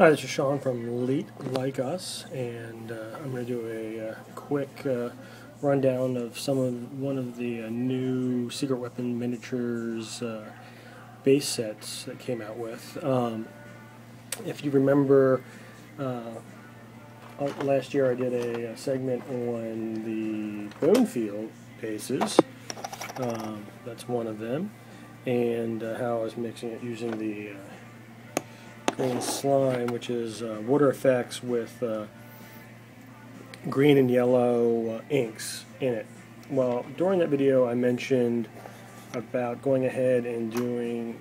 Hi, this is Sean from Elite Like Us, and I'm going to do a quick rundown of one of the new Secret Weapon Miniatures base sets that came out with. If you remember, last year I did a segment on the Bonefield bases. That's one of them, and how I was mixing it using the green slime, which is water effects with green and yellow inks in it. Well, during that video I mentioned about going ahead and doing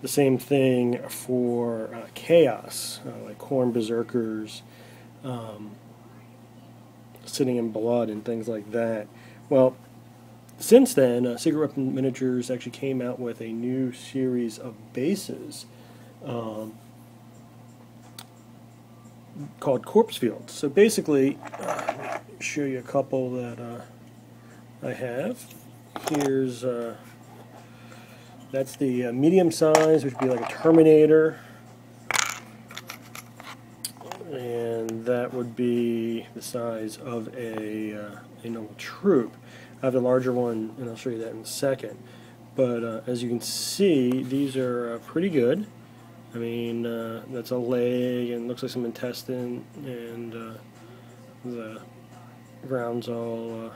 the same thing for Chaos, like Khorne Berserkers, Sitting in Blood and things like that. Well, since then, Secret Weapon Miniatures actually came out with a new series of bases called Corpse Fields. So basically, let me show you a couple that I have. Here's that's the medium size, which would be like a Terminator, and that would be the size of a normal troop. I have the larger one, and I'll show you that in a second. But as you can see, these are pretty good. I mean, that's a leg and looks like some intestine, and the ground's all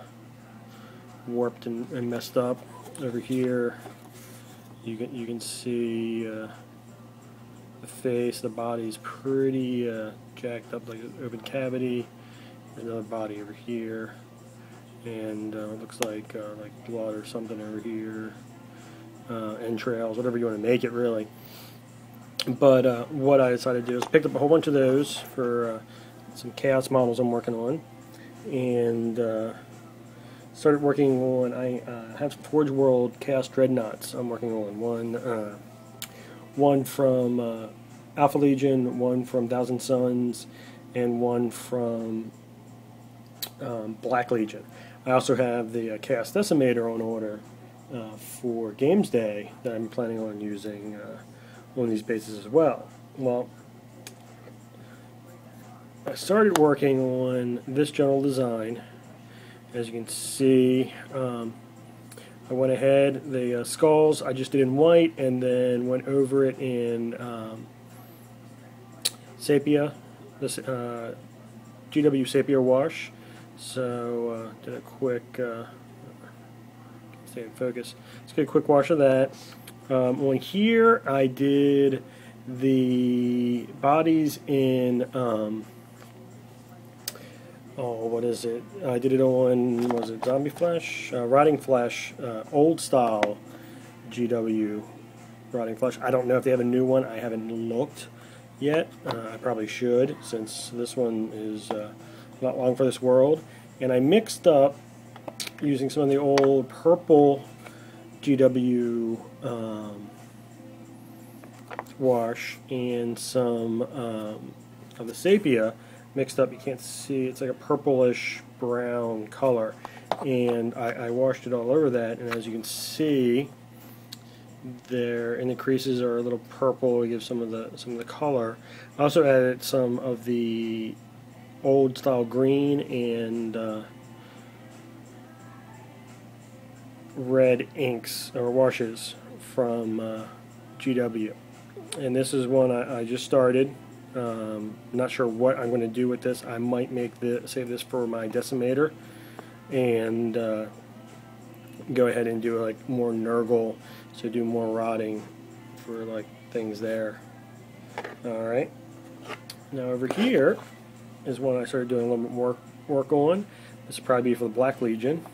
warped and messed up. Over here, you can see the face. The body's pretty jacked up, like an open cavity. Another body over here, and it looks like blood or something over here. Entrails, whatever you want to make it, really. But what I decided to do is pick up a whole bunch of those for some Chaos models I'm working on, and started working on. I have some Forge World Chaos Dreadnoughts I'm working on. One from Alpha Legion, one from Thousand Suns, and one from Black Legion. I also have the Chaos Decimator on order for Games Day that I'm planning on using on these bases as well. Well, I started working on this general design. As you can see, I went ahead, the skulls I just did in white, and then went over it in sepia, this GW sepia wash. So did a quick stay in focus. Let's get a quick wash of that. On here, I did the bodies in, what is it? I did it on, was it Zombie Flesh? Rotting Flesh, old style GW Rotting Flesh. I don't know if they have a new one. I haven't looked yet. I probably should, since this one is not long for this world. And I mixed up using some of the old purple GW wash and some of the sepia mixed up. You can't see, it's like a purplish brown color, and I washed it all over that, and as you can see there, and the creases are a little purple to give some of the color. I also added some of the old style green and red inks or washes from GW, and this is one I just started. Not sure what I'm going to do with this. I might save this for my Decimator, and go ahead and do like more Nurgle, so do more rotting for like things there. Alright, now over here is one I started doing a little bit more work on. This will probably be for the Black Legion.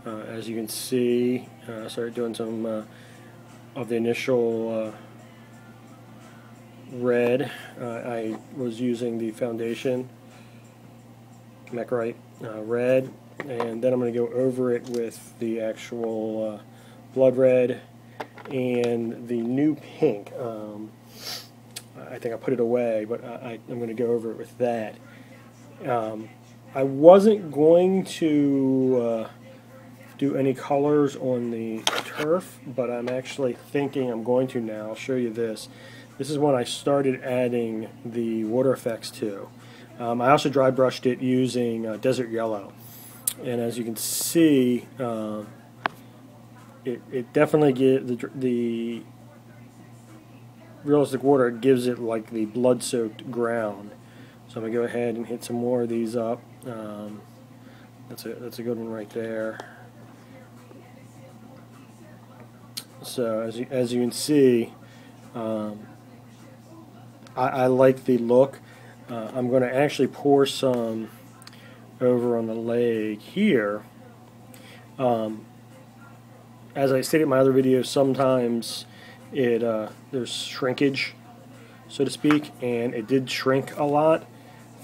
As you can see, I started doing some of the initial red. I was using the Foundation Mechite red, and then I'm going to go over it with the actual blood red and the new pink. I think I put it away, but I'm going to go over it with that. I wasn't going to do any colors on the turf, but I'm actually thinking I'm going to now. I'll show you this. this is when I started adding the water effects to. I also dry brushed it using Desert Yellow, and as you can see, it definitely gives the realistic water gives it like the blood-soaked ground. So I'm gonna go ahead and hit some more of these up. That's a good one right there. So as you can see, I like the look. I'm going to actually pour some over on the leg here. As I stated in my other videos, sometimes there's shrinkage, so to speak, and it did shrink a lot,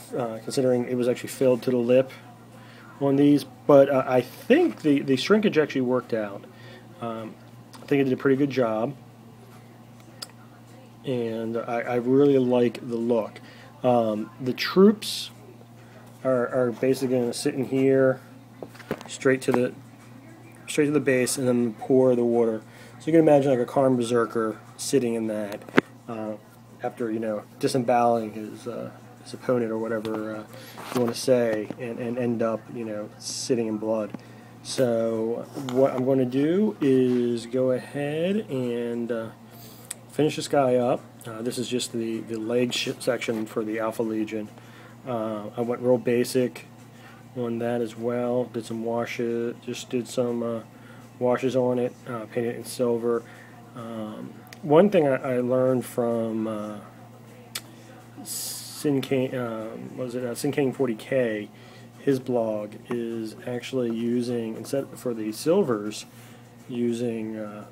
considering it was actually filled to the lip on these. But I think the shrinkage actually worked out. I think it did a pretty good job, and I really like the look. The troops are basically going to sit in here, straight to the base, and then pour the water. So you can imagine like a Karn Berserker sitting in that after disemboweling his opponent or whatever you want to say, and end up sitting in blood. So what I'm going to do is go ahead and finish this guy up. This is just the leg section for the Alpha Legion. I went real basic on that as well. Did some washes, just did some washes on it, painted it in silver. One thing I learned from Sinkane 40K, his blog, is actually using, instead for the silvers, using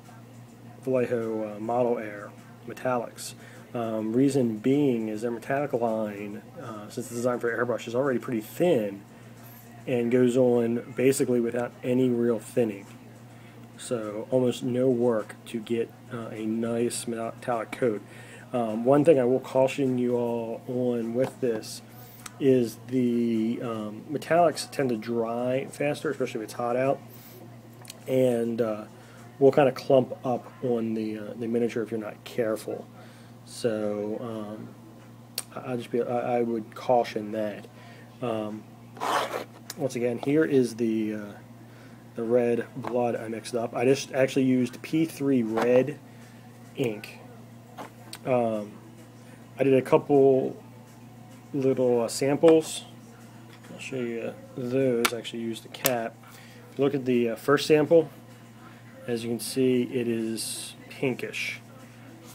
Vallejo Model Air metallics. Reason being is their metallic line, since it's designed for airbrush, is already pretty thin and goes on basically without any real thinning. So almost no work to get a nice metallic coat. One thing I will caution you all on with this is the metallics tend to dry faster, especially if it's hot out, and will kind of clump up on the miniature if you're not careful. So I would caution that. Once again, here is the red blood I mixed up. I just actually used P3 red ink. I did a couple little samples. I'll show you those. I actually used the cap. If you look at the first sample, as you can see, it is pinkish.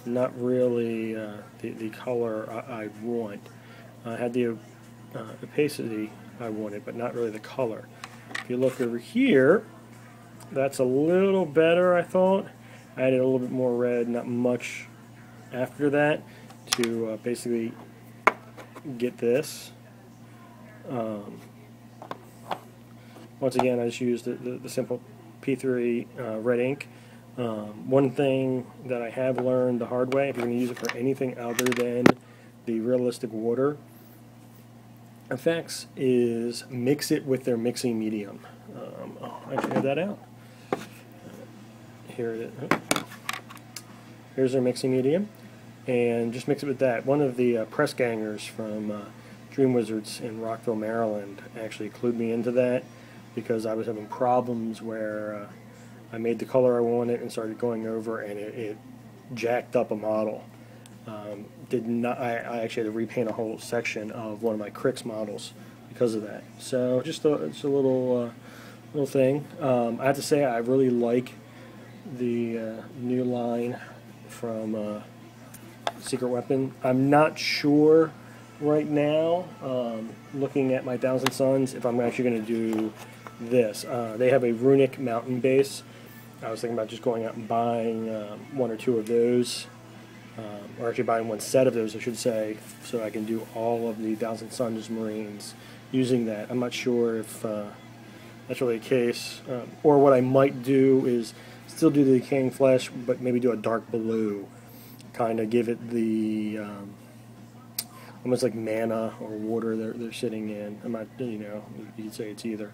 Not really the color I want. I had the opacity I wanted, but not really the color. If you look over here, that's a little better, I thought. I added a little bit more red, not much after that, to basically get this. Once again, I just used the simple P3 red ink. One thing that I have learned the hard way, if you're going to use it for anything other than the realistic water effects, is mix it with their mixing medium. I figured that out. Here it is. Here's their mixing medium, and just mix it with that. One of the press gangers from Dream Wizards in Rockville, Maryland, actually clued me into that, because I was having problems where I made the color I wanted and started going over, and it jacked up a model. I actually had to repaint a whole section of one of my Crix models because of that. So it's a little thing. I have to say I really like the new line from Secret Weapon. I'm not sure right now, looking at my Thousand Suns, if I'm actually going to do this. They have a runic mountain base. I was thinking about just going out and buying one or two of those, or actually buying one set of those, I should say, so I can do all of the Thousand Suns Marines using that. I'm not sure if that's really the case. Or what I might do is still do the Decaying Flesh, but maybe do a dark blue, kind of give it the almost like mana or water they're sitting in. I'm not, you could say it's either.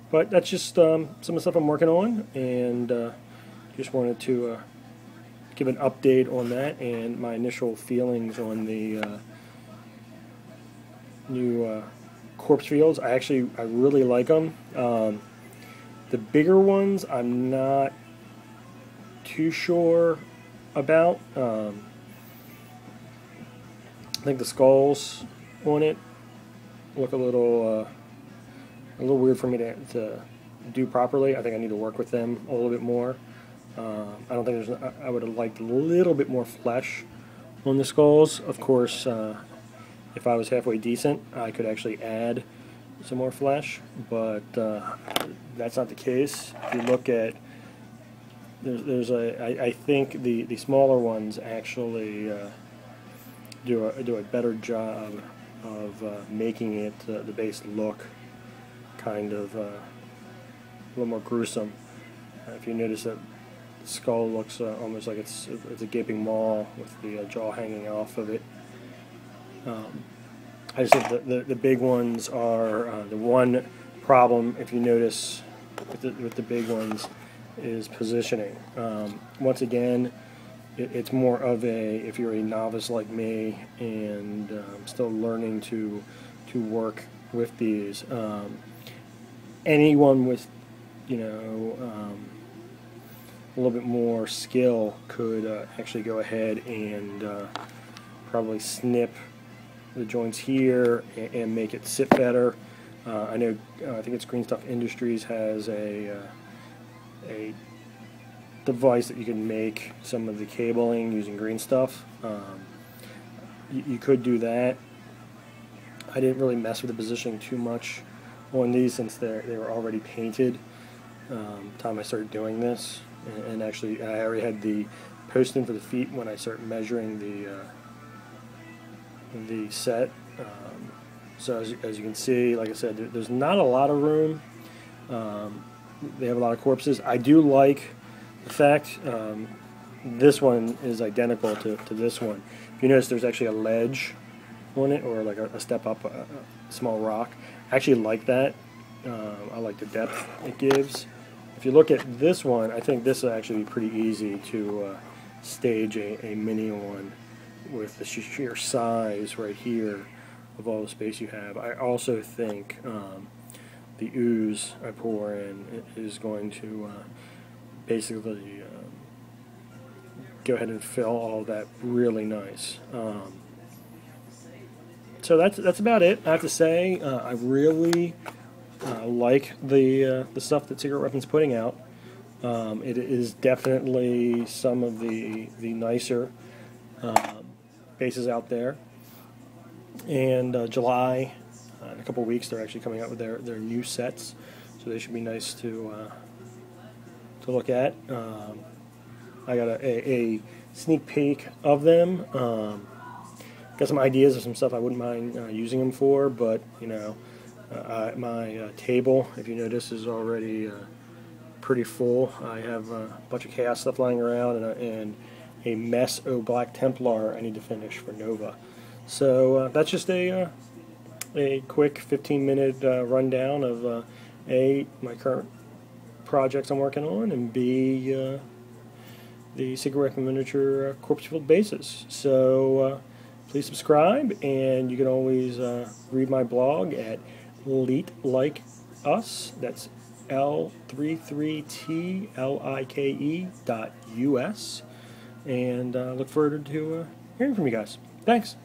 But that's just some of the stuff I'm working on, and just wanted to give an update on that and my initial feelings on the new corpse fields. I really like them. The bigger ones I'm not too sure about. I think the skulls on it look a little weird for me to do properly. I think I need to work with them a little bit more. I don't think I would have liked a little bit more flesh on the skulls. Of course, if I was halfway decent, I could actually add some more flesh, but that's not the case. If you look at, I think the smaller ones actually do a better job of making it the base look kind of a little more gruesome. If you notice that the skull looks almost like it's a gaping maw with the jaw hanging off of it. I just think the big ones are the one problem. If you notice with the big ones is positioning. Once again, it's more of if you're a novice like me and still learning to work with these. Anyone with a little bit more skill could actually go ahead and probably snip the joints here and make it sit better. I know I think it's Green Stuff Industries has a device that you can make some of the cabling using green stuff. You could do that. I didn't really mess with the positioning too much on these since they were already painted time I started doing this, and actually I already had the post in for the feet when I started measuring the set. So as you can see, like I said, there's not a lot of room. They have a lot of corpses. I do like the fact this one is identical to this one. If you notice, there's actually a ledge on it, or like a step up, a small rock. I actually like that. I like the depth it gives. If you look at this one, I think this will actually be pretty easy to stage a mini one with the sheer size right here of all the space you have. I also think the ooze I pour in is going to basically go ahead and fill all that really nice. So that's about it. I have to say I really like the stuff that Secret Weapon's putting out. It is definitely some of the nicer bases out there. And July, in a couple of weeks, they're actually coming out with their new sets, so they should be nice to look at. I got a sneak peek of them. Got some ideas of some stuff I wouldn't mind using them for, but my table, if you notice, is already pretty full. I have a bunch of chaos stuff lying around and a mess of Black Templar I need to finish for Nova. So that's just a quick 15-minute rundown of A, my current projects I'm working on, and B, the Secret Weapon Miniature Corpse Field bases. So please subscribe, and you can always read my blog at Leet Like Us. That's L33TLIKE.US. And look forward to hearing from you guys. Thanks.